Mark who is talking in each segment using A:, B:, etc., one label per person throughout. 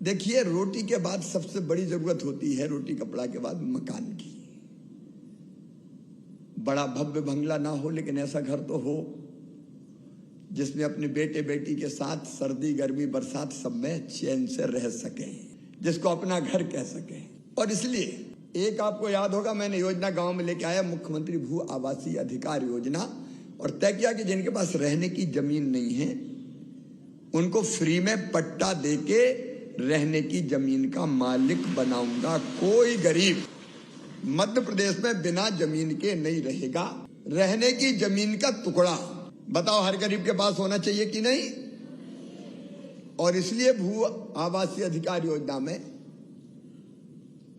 A: देखिए, रोटी के बाद सबसे बड़ी जरूरत होती है, रोटी कपड़ा के बाद मकान की। बड़ा भव्य बंगला ना हो, लेकिन ऐसा घर तो हो जिसमें अपने बेटे बेटी के साथ सर्दी गर्मी बरसात सब में चैन से रह सके, जिसको अपना घर कह सके। और इसलिए एक आपको याद होगा, मैंने योजना गांव में लेके आया, मुख्यमंत्री भू आवासीय अधिकार योजना, और तय किया कि जिनके पास रहने की जमीन नहीं है उनको फ्री में पट्टा देके रहने की जमीन का मालिक बनाऊंगा। कोई गरीब मध्य प्रदेश में बिना जमीन के नहीं रहेगा। रहने की जमीन का टुकड़ा बताओ हर गरीब के पास होना चाहिए कि नहीं? और इसलिए भू आवासीय अधिकार योजना में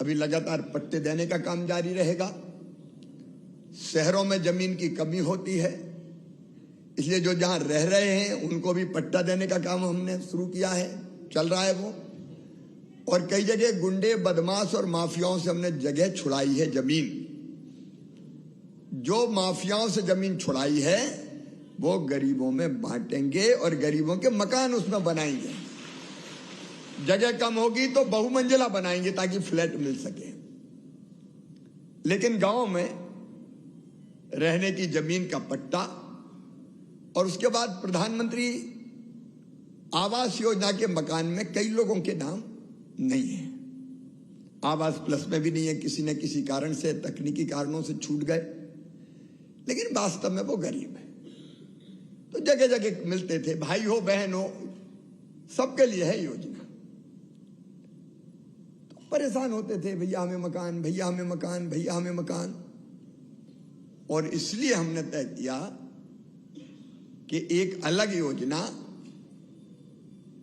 A: अभी लगातार पट्टे देने का काम जारी रहेगा। शहरों में जमीन की कमी होती है, इसलिए जो जहां रह रहे हैं उनको भी पट्टा देने का काम हमने शुरू किया है, चल रहा है वो। और कई जगह गुंडे बदमाश और माफियाओं से हमने जगह छुड़ाई है, जमीन। जो माफियाओं से जमीन छुड़ाई है वो गरीबों में बांटेंगे और गरीबों के मकान उसमें बनाएंगे। जगह कम होगी तो बहुमंजिला बनाएंगे ताकि फ्लैट मिल सके। लेकिन गांव में रहने की जमीन का पट्टा, और उसके बाद प्रधानमंत्री आवास योजना के मकान में कई लोगों के नाम नहीं है। आवास प्लस में भी नहीं है, किसी न किसी कारण से, तकनीकी कारणों से छूट गए, लेकिन वास्तव में वो गरीब है। तो जगह जगह मिलते थे, भाई हो बहन हो सबके लिए है योजना। तो परेशान होते थे, भैया हमें मकान, भैया हमें मकान, भैया हमें मकान। और इसलिए हमने तय किया कि एक अलग योजना,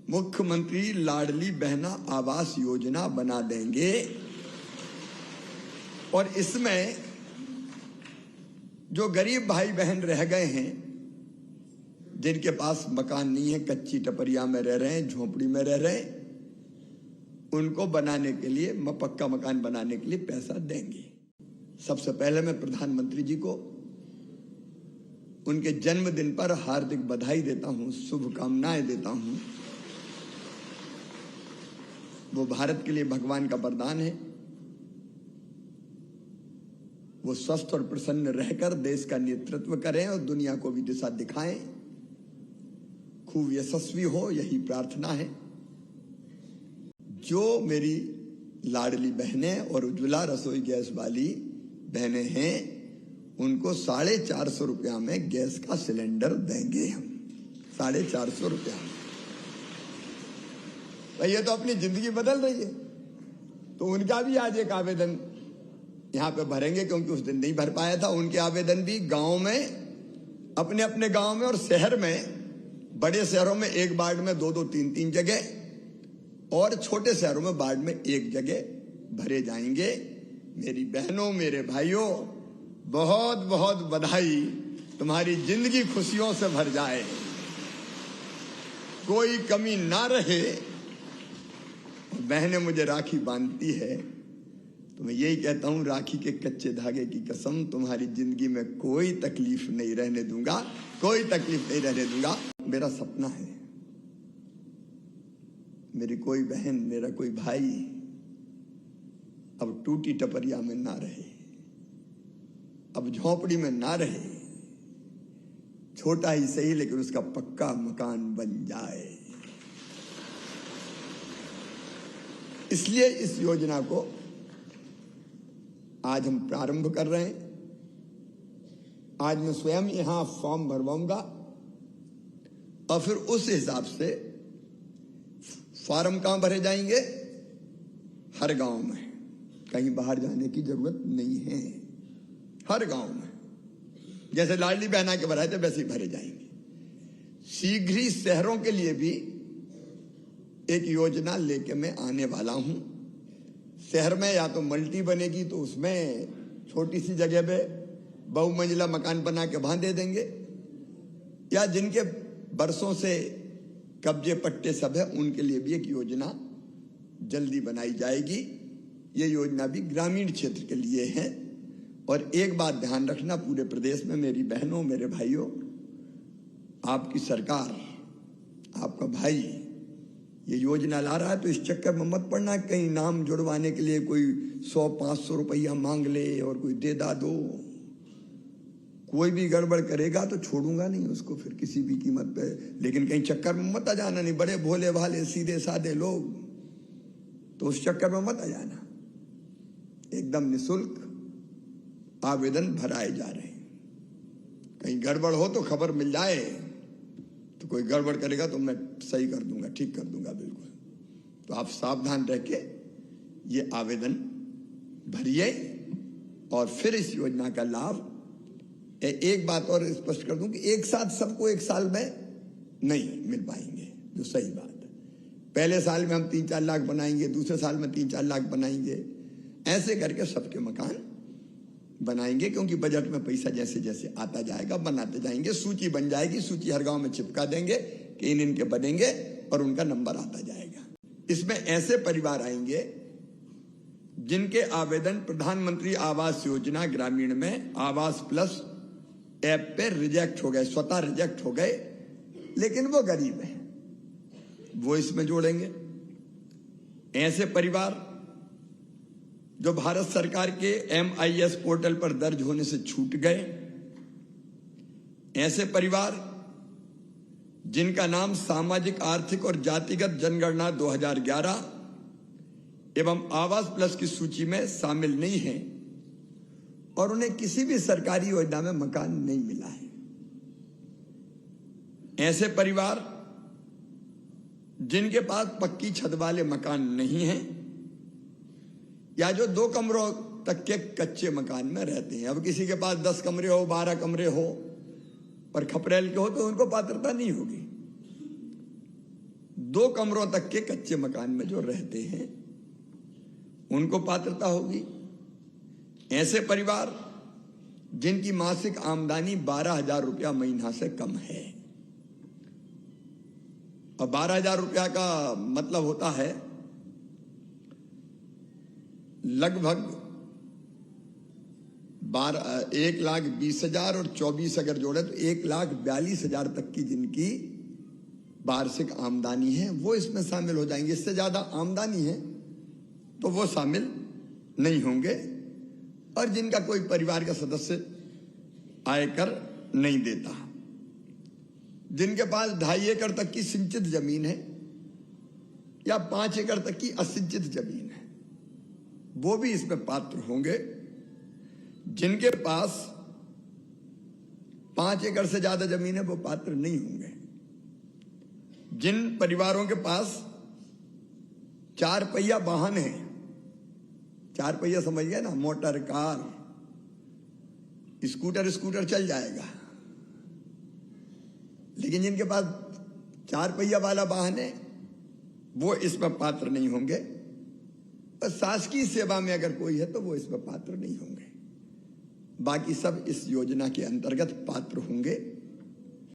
A: मुख्यमंत्री लाडली बहना आवास योजना बना देंगे। और इसमें जो गरीब भाई बहन रह गए हैं, जिनके पास मकान नहीं है, कच्ची टपरिया में रह रहे हैं, झोपड़ी में रह रहे हैं, उनको बनाने के लिए, पक्का मकान बनाने के लिए पैसा देंगे। सबसे पहले मैं प्रधानमंत्री जी को उनके जन्मदिन पर हार्दिक बधाई देता हूं, शुभकामनाएं देता हूं। वो भारत के लिए भगवान का वरदान है। वो स्वस्थ और प्रसन्न रहकर देश का नेतृत्व करें और दुनिया को भी दिशा दिखाएं, खूब यशस्वी हो, यही प्रार्थना है। जो मेरी लाडली बहनें और उज्ज्वला रसोई गैस वाली बहनें हैं, उनको 450 रुपया में गैस का सिलेंडर देंगे हम। 450 रुपया। ये तो अपनी जिंदगी बदल रही है। तो उनका भी आज एक आवेदन यहां पे भरेंगे, क्योंकि उस दिन नहीं भर पाया था। उनके आवेदन भी गांव में, अपने अपने गांव में और शहर में, बड़े शहरों में एक वार्ड में 2-2, 3-3 जगह, और छोटे शहरों में वार्ड में 1 जगह भरे जाएंगे। मेरी बहनों, मेरे भाइयों, बहुत बहुत बधाई। तुम्हारी जिंदगी खुशियों से भर जाए, कोई कमी ना रहे। बहनें मुझे राखी बांधती है तो मैं यही कहता हूं, राखी के कच्चे धागे की कसम, तुम्हारी जिंदगी में कोई तकलीफ नहीं रहने दूंगा, कोई तकलीफ नहीं रहने दूंगा। मेरा सपना है मेरी कोई बहन, मेरा कोई भाई अब टूटी टपरिया में ना रहे, अब झोपड़ी में ना रहे। छोटा ही सही लेकिन उसका पक्का मकान बन जाए। इसलिए इस योजना को आज हम प्रारंभ कर रहे हैं। आज मैं स्वयं यहां फॉर्म भरवाऊंगा और फिर उस हिसाब से फॉर्म कहां भरे जाएंगे? हर गांव में, कहीं बाहर जाने की जरूरत नहीं है। हर गांव में जैसे लाडली बहना के भराए थे वैसे ही भरे जाएंगे। शीघ्र ही शहरों के लिए भी एक योजना लेके मैं आने वाला हूं। शहर में या तो मल्टी बनेगी तो उसमें छोटी सी जगह पे बहुमंजिला मकान बना के वहां दे देंगे, या जिनके बरसों से कब्जे पट्टे सब है उनके लिए भी एक योजना जल्दी बनाई जाएगी। ये योजना भी ग्रामीण क्षेत्र के लिए है। और एक बात ध्यान रखना, पूरे प्रदेश में मेरी बहनों, मेरे भाइयों, आपकी सरकार, आपका भाई ये योजना ला रहा है तो इस चक्कर में मत पड़ना कहीं नाम जुड़वाने के लिए कोई 100-500 रुपया मांग ले और कोई दे दो। कोई भी गड़बड़ करेगा तो छोड़ूंगा नहीं उसको फिर किसी भी कीमत पे। लेकिन कहीं चक्कर में मत आ जाना, नहीं बड़े भोले भाले सीधे साधे लोग, तो उस चक्कर में मत आ जाना। एकदम निःशुल्क आवेदन भराए जा रहे हैं। कहीं गड़बड़ हो तो खबर मिल जाए, तो कोई गड़बड़ करेगा तो मैं सही कर दूंगा, ठीक कर दूंगा बिल्कुल। तो आप सावधान रह के ये आवेदन भरिए और फिर इस योजना का लाभ। एक बात और स्पष्ट कर दूं कि एक साथ सबको एक साल में नहीं मिल पाएंगे, जो सही बात है। पहले साल में हम 3-4 लाख बनाएंगे, दूसरे साल में 3-4 लाख बनाएंगे, ऐसे करके सबके मकान बनाएंगे। क्योंकि बजट में पैसा जैसे जैसे आता जाएगा बनाते जाएंगे, सूची बन जाएगी, सूची हर गांव में चिपका देंगे कि इनके बनेंगे और उनका नंबर आता जाएगा। इसमें ऐसे परिवार आएंगे जिनके आवेदन प्रधानमंत्री आवास योजना ग्रामीण में आवास प्लस ऐप पे रिजेक्ट हो गए, स्वतः रिजेक्ट हो गए, लेकिन वो गरीब है, वो इसमें जोड़ेंगे। ऐसे परिवार जो भारत सरकार के MIS पोर्टल पर दर्ज होने से छूट गए, ऐसे परिवार जिनका नाम सामाजिक आर्थिक और जातिगत जनगणना 2011 एवं आवास प्लस की सूची में शामिल नहीं है और उन्हें किसी भी सरकारी योजना में मकान नहीं मिला है। ऐसे परिवार जिनके पास पक्की छत वाले मकान नहीं हैं या जो 2 कमरों तक के कच्चे मकान में रहते हैं। अब किसी के पास 10 कमरे हो, 12 कमरे हो, पर खपरेल के हो तो उनको पात्रता नहीं होगी। 2 कमरों तक के कच्चे मकान में जो रहते हैं उनको पात्रता होगी। ऐसे परिवार जिनकी मासिक आमदनी 12,000 रुपया महीना से कम है, और 12,000 रुपया का मतलब होता है लगभग 1,20,000 और 24 अगर जोड़े तो 1,42,000 तक की जिनकी वार्षिक आमदनी है वो इसमें शामिल हो जाएंगे। इससे ज्यादा आमदनी है तो वो शामिल नहीं होंगे। और जिनका कोई परिवार का सदस्य आयकर नहीं देता, जिनके पास 2.5 एकड़ तक की सिंचित जमीन है या 5 एकड़ तक की असिंचित जमीन है, वो भी इसमें पात्र होंगे। जिनके पास 5 एकड़ से ज्यादा जमीन है वो पात्र नहीं होंगे। जिन परिवारों के पास 4 पहिया वाहन है, 4 पहिया समझ गए ना, मोटर, कार, स्कूटर चल जाएगा, लेकिन जिनके पास 4 पहिया वाला वाहन है वो इसमें पात्र नहीं होंगे। और शासकीय सेवा में अगर कोई है तो वो इसमें पात्र नहीं होंगे। बाकी सब इस योजना के अंतर्गत पात्र होंगे।